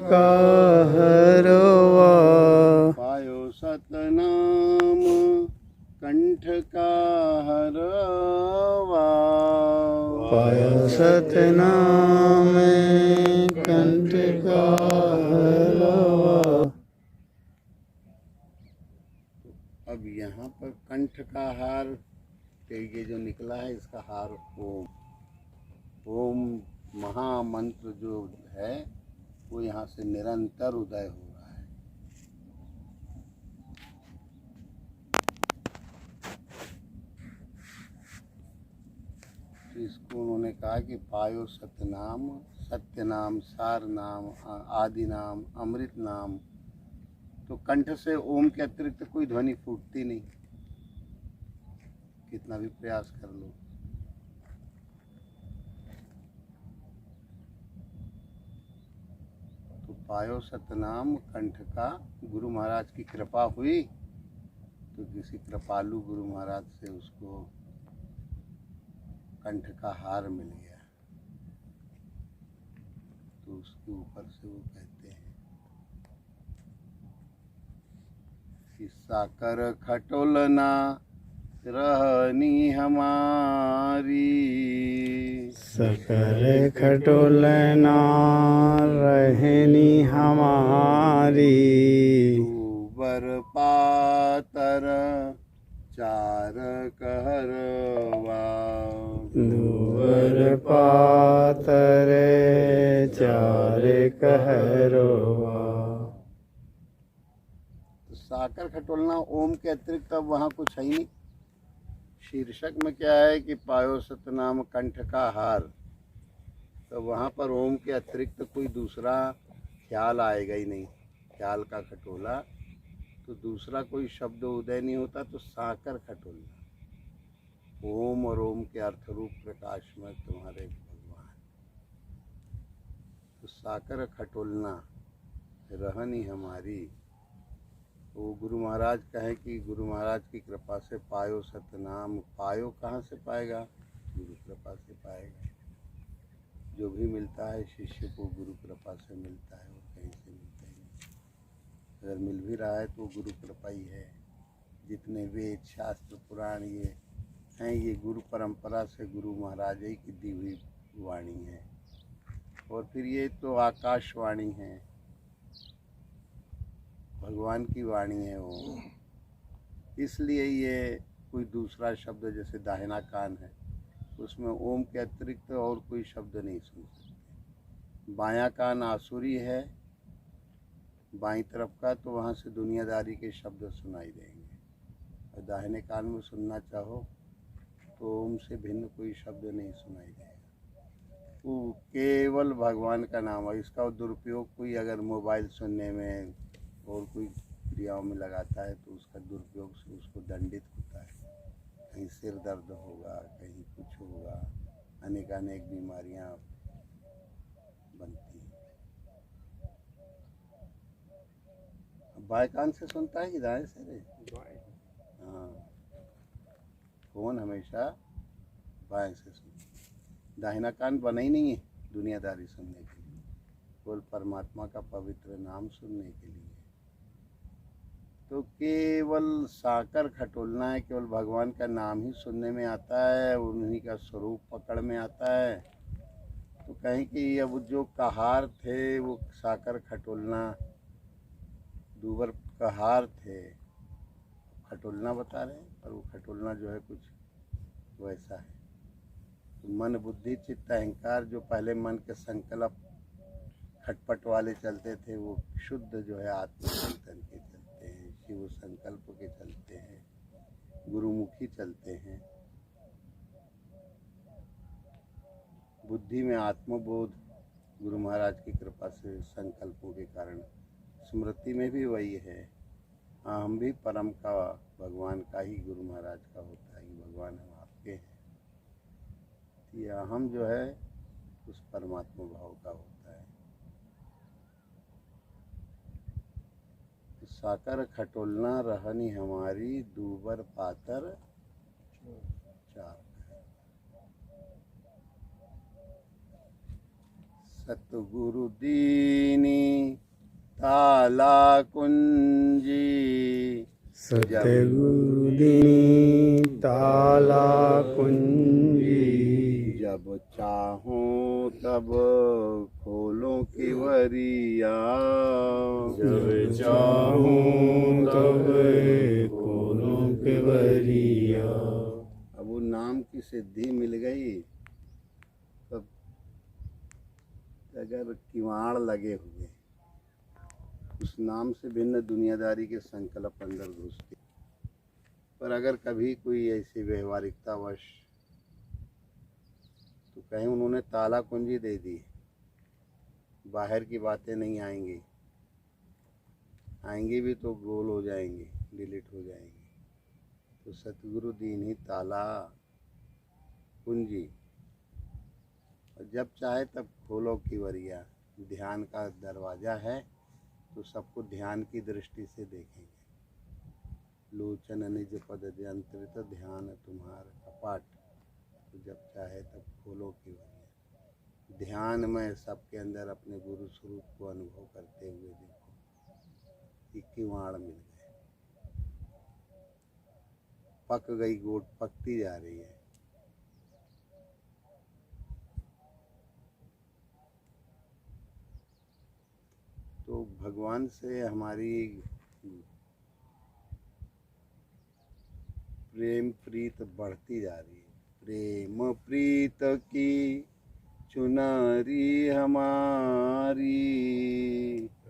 का हरवा पायो सतनाम कंठ का हरवा। पाया सतनाम कंठ का हरवा। अब यहाँ पर कंठ का हार, तो ये जो निकला है इसका हार ओम। ओम महामंत्र जो है वो यहाँ से निरंतर उदय हो रहा है। तो इसको उन्होंने कहा कि पायो सतनाम, सत्य नाम, सार नाम, आदि नाम, अमृत नाम। तो कंठ से ओम के अतिरिक्त कोई ध्वनि फूटती नहीं, कितना भी प्रयास कर लो। तो पायो सतनाम कंठ का, गुरु महाराज की कृपा हुई तो किसी कृपालु गुरु महाराज से उसको कंठ का हार मिल गया। तो उसके ऊपर से वो कहते हैं कि साकर खटोलना रहनी हमारी, सकल खटोलना रहनी हमारी। दूबर पातर चार कहरवा। दूबर पातर चार कहरवा। तो साकर खटोलना ओम के अतिरिक्त अब वहाँ कुछ है ही नहीं। शीर्षक में क्या है कि पायो सतनाम कंठ का हार, तो वहाँ पर ओम के अतिरिक्त कोई दूसरा ख्याल आएगा ही नहीं। ख्याल का खटोला, तो दूसरा कोई शब्द उदय नहीं होता। तो साकर खटोलना, ओम और ओम के अर्थ रूप प्रकाश में तुम्हारे भगवान। तो साकर खटोलना रहनी हमारी। वो गुरु महाराज कहें कि गुरु महाराज की कृपा से पायो सतनाम। पायो कहाँ से पाएगा? गुरु कृपा से पाएगा। जो भी मिलता है शिष्य को गुरु कृपा से मिलता है, और कहीं से मिलता ही नहीं। अगर मिल भी रहा है तो गुरु कृपा ही है। जितने वेद शास्त्र पुराण ये हैं, ये गुरु परंपरा से गुरु महाराज ही की दी हुई वाणी है। और फिर ये तो आकाशवाणी है, भगवान की वाणी है वो। इसलिए ये कोई दूसरा शब्द, जैसे दाहिना कान है, उसमें ओम के अतिरिक्त और कोई शब्द नहीं सुन सकते। बायां कान आसुरी है बाईं तरफ का, तो वहाँ से दुनियादारी के शब्द सुनाई देंगे। और दाहिने कान में सुनना चाहो तो ओम से भिन्न कोई शब्द नहीं सुनाई देगा। वो केवल भगवान का नाम है। इसका दुरुपयोग कोई अगर मोबाइल सुनने में और कोई क्रियाओं में लगाता है तो उसका दुरुपयोग से उसको दंडित होता है। कहीं सिर दर्द होगा, कहीं कुछ होगा, अनेक बीमारियां बनती हैं। बाएं कान से सुनता है कि दाएं से रे? हाँ, कौन हमेशा बाएं से सुनता है। दाहिना कान बना ही नहीं है दुनियादारी सुनने के लिए, केवल परमात्मा का पवित्र नाम सुनने के लिए। तो केवल साकर खटोलना है, केवल भगवान का नाम ही सुनने में आता है, उन्हीं का स्वरूप पकड़ में आता है। तो कहें कि अब जो कहार थे वो साकर खटोलना, दूबर कहार थे, खटोलना बता रहे हैं, पर वो खटोलना जो है कुछ वैसा है। तो मन बुद्धि चित्त अहंकार, जो पहले मन के संकल्प खटपट वाले चलते थे, वो शुद्ध जो है आत्मचिंतन के चलते हैं, शिव संकल्प के चलते हैं, गुरुमुखी चलते हैं। बुद्धि में आत्मबोध गुरु महाराज की कृपा से संकल्पों के कारण, स्मृति में भी वही है। हाँ, हम भी परम का भगवान का ही, गुरु महाराज का होता है कि भगवान हम आपके हैं। ये हम जो है उस परमात्मा भाव का होता है। साकर खटोलना रहनी हमारी, दूबर पातर चार। सतगुरु दीनी ताला कुंजी सतगुरुदीनी ताला कुंजी जब चाहूं तब खोलूं किवरिया जब चाहूं तब खोलूं केवरिया। अब वो नाम की सिद्धि मिल गई तब अगर किवाड़ लगे हुए उस नाम से भिन्न दुनियादारी के संकल्प अंदर घुसते। पर अगर कभी कोई ऐसी व्यवहारिकतावश तो कहीं उन्होंने ताला कुंजी दे दी, बाहर की बातें नहीं आएंगी, आएंगी भी तो गोल हो जाएंगी, डिलीट हो जाएंगी। तो सतगुरु दीन ही ताला कुंजी, और जब चाहे तब खोलो किवरिया। ध्यान का दरवाज़ा है तो सबको ध्यान की दृष्टि से देखेंगे। लोचन निज पद यंत्रित ध्यान तुम्हार कपाट, तो जब चाहे तब खोलो किवरिया। ध्यान में सबके अंदर अपने गुरु स्वरूप को अनुभव करते हुए देखो कि किवाड़ मिल गए, पक गई गोट, पकती जा रही है। तो भगवान से हमारी प्रेम प्रीत बढ़ती जा रही है। प्रेम प्रीत की चुनरी हमारी,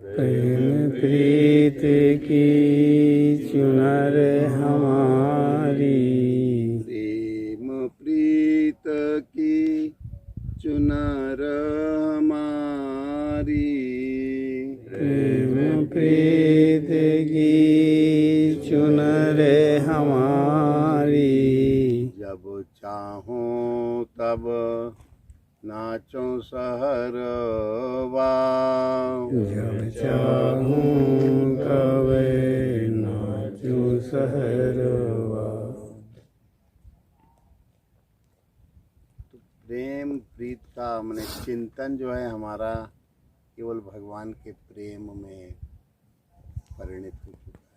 प्रेम प्रीत की चुनर हमारी, प्रेम प्रीत की चुनर हमारी, प्रेम प्रीत की चुनर हमारी। जब चाहूं तब नाचो सहरवा, जब चाहूं तब नाचूं सहरवा। तो प्रेम प्रीत का मैंने चिंतन जो है हमारा केवल भगवान के प्रेम में परिणित हो चुका है।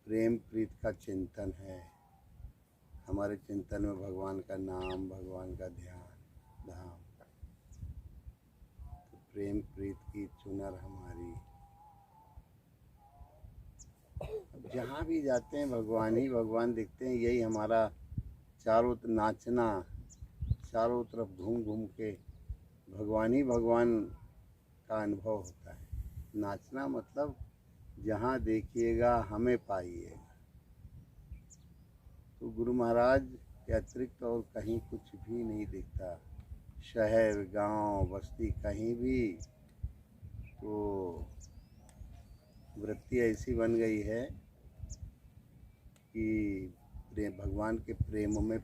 प्रेम प्रीत का चिंतन है हमारे चिंतन में, भगवान का नाम, भगवान का ध्यान धाम। तो प्रेम प्रीत की चुनर हमारी। अब जहाँ भी जाते हैं भगवान ही भगवान दिखते हैं। यही हमारा चारों नाचना, चारों तरफ घूम घूम के भगवान ही भगवान का अनुभव होता है। नाचना मतलब जहाँ देखिएगा हमें पाइएगा। तो गुरु महाराज के अतिरिक्त और कहीं कुछ भी नहीं दिखता। शहर, गांव, बस्ती, कहीं भी तो वृत्ति ऐसी बन गई है कि भगवान के प्रेम में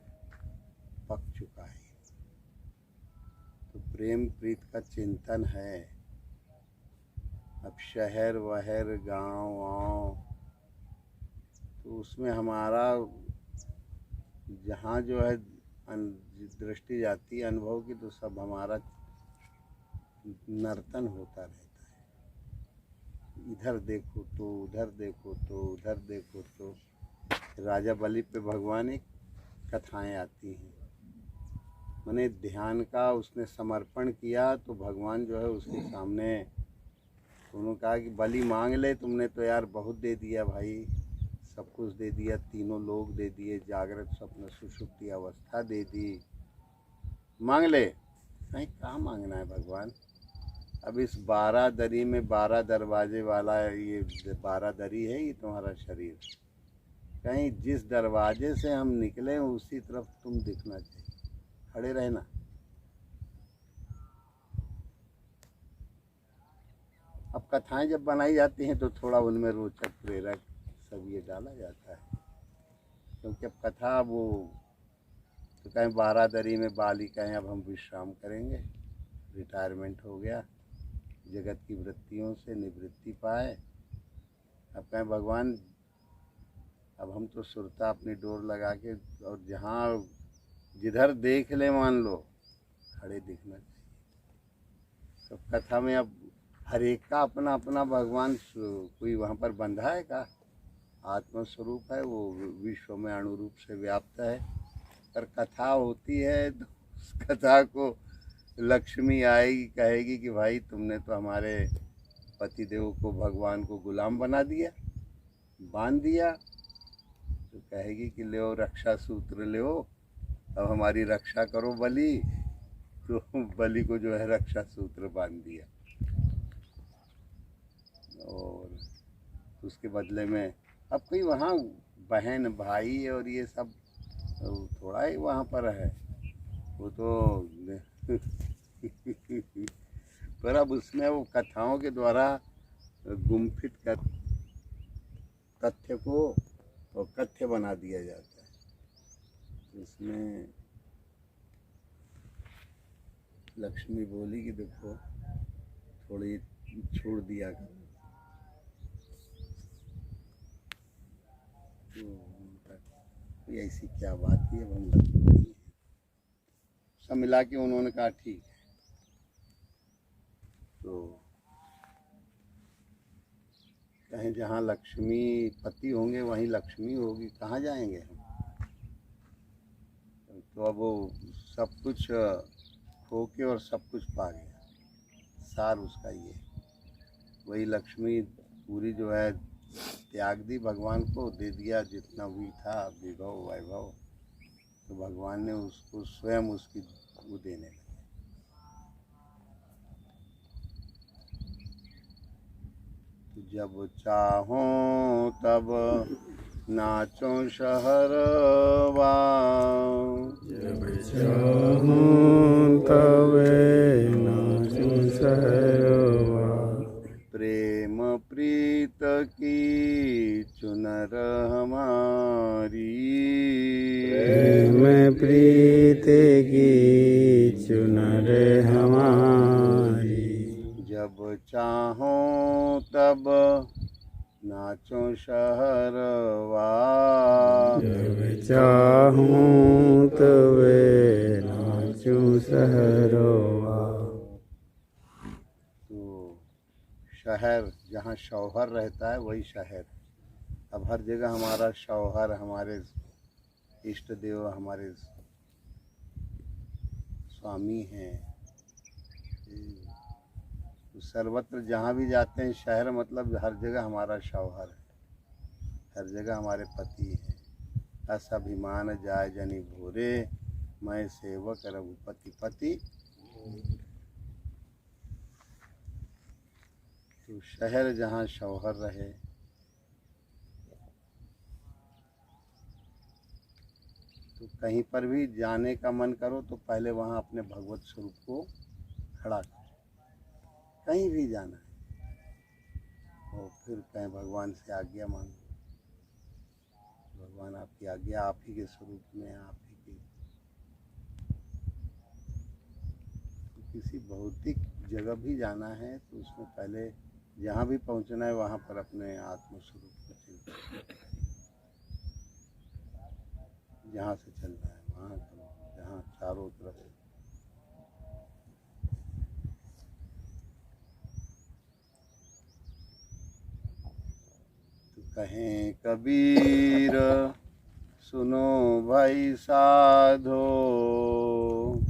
पक चुका है। तो प्रेम प्रीत का चिंतन है। अब शहर वहर, गांव वाँव, तो उसमें हमारा जहाँ जो है दृष्टि जाती है अनुभव की, तो सब हमारा नर्तन होता रहता है। इधर देखो तो उधर देखो तो उधर देखो तो। राजा बलि पे भगवान एक कथाएं आती हैं। मैंने ध्यान का उसने समर्पण किया तो भगवान जो है उसके सामने उन्होंने कहा कि बलि मांग ले, तुमने तो यार बहुत दे दिया भाई, सब कुछ दे दिया, तीनों लोग दे दिए, जागृत स्वप्न सुषुप्ति अवस्था दे दी, मांग ले। नहीं, कहाँ मांगना है भगवान। अब इस 12 दरी में 12 दरवाजे वाला ये 12 दरी है ये तुम्हारा शरीर। कहीं जिस दरवाजे से हम निकले उसी तरफ तुम दिखना चाहिए, खड़े रहना। अब कथाएं जब बनाई जाती हैं तो थोड़ा उनमें रोचक प्रेरक सब ये डाला जाता है, क्योंकि अब कथा वो तो कहीं 12 दरी में बाली कहें अब हम विश्राम करेंगे, रिटायरमेंट हो गया, जगत की वृत्तियों से निवृत्ति पाए। अब कहें भगवान अब हम तो सुरता अपनी डोर लगा के और जहाँ जिधर देख ले मान लो खड़े दिखना चाहिए। सब कथा में अब हर एक का अपना अपना भगवान कोई वहाँ पर बंधा है का? आत्मस्वरूप है वो, विश्व में अणु रूप से व्याप्त है। पर कथा होती है तो उस कथा को लक्ष्मी आएगी, कहेगी कि भाई तुमने तो हमारे पतिदेव को, भगवान को गुलाम बना दिया, बांध दिया। तो कहेगी कि ले रक्षा सूत्र ले, अब हमारी रक्षा करो बलि। तो बलि को जो है रक्षा सूत्र बांध दिया, और उसके बदले में अब कोई वहाँ बहन भाई और ये सब थोड़ा ही वहाँ पर है, वो तो पर अब उसमें वो कथाओं के द्वारा गुम्फित कर तथ्य को और कथ्य बना दिया जाता है। इसमें लक्ष्मी बोली कि देखो थोड़ी छोड़ दिया करो। तो ऐसी क्या बात है, हम लक्ष्मी सब मिला के उन्होंने कहा ठीक है। तो कहीं जहाँ लक्ष्मी पति होंगे वहीं लक्ष्मी होगी, कहाँ जाएंगे हम? तो अब वो सब कुछ खो के और सब कुछ पा गया, सार उसका ये। वही लक्ष्मी पूरी जो है त्याग दी, भगवान को दे दिया जितना भी था विभव वैभव। तो भगवान ने उसको स्वयं उसकी वो देने लगे। जब चाहो तब नाचो शहरवा, जब चाहूं तब नाचूं शहरवा। प्रेम प्रीत की चुनर हमारी, प्रेम प्रीत की चुनर हमारी। जब चाहो तब नाचो शहरवा, जब चाहूं तब नाचूं शहरवा। तो शहर जहाँ शौहर रहता है वही शहर। अब हर जगह हमारा शौहर, हमारे इष्ट देव, हमारे स्वामी हैं। तो सर्वत्र जहाँ भी जाते हैं, शहर मतलब हर जगह हमारा शौहर है, हर जगह हमारे पति हैं। अस अभिमान जाय जनि भोरे, मैं सेवक रघुपति पति। तो शहर जहाँ शौहर रहे, तो कहीं पर भी जाने का मन करो तो पहले वहाँ अपने भगवत स्वरूप को खड़ा करो। कहीं भी जाना है और फिर कहीं भगवान से आज्ञा मांगो। भगवान आपकी आज्ञा, आप ही के स्वरूप में, आप ही के। तो किसी भौतिक जगह भी जाना है तो उसमें पहले जहाँ भी पहुँचना है वहाँ पर अपने आत्मस्वरूप को चिंतन, जहाँ से चलना है वहाँ करो, जहाँ चारों तरफ। तो कहें कबीर सुनो भाई साधो,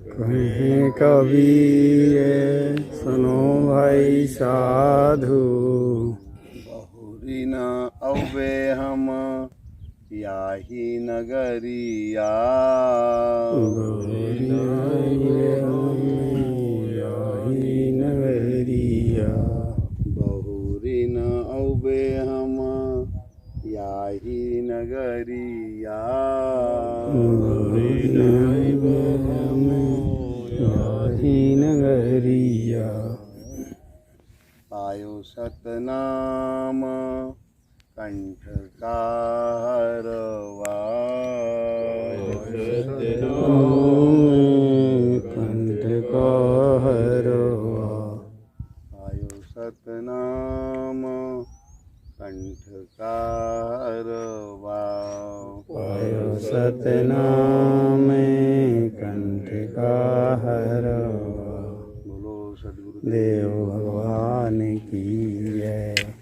कहें कबीर सुनो भाई साधु। बहुरी न अवे हम याही नगरिया, बहुरी न याही नगरिया। बहुरी न अवे हम याही नगरिया, बहुरी न याही नगरिया। पायो सतनाम कंठ कारवा, कंठ कारवा। पायो सतनाम कंठ कारवा, पायो सतनाम कंठ कारवा। बोलो सद्गुरु देव भगवान की जय।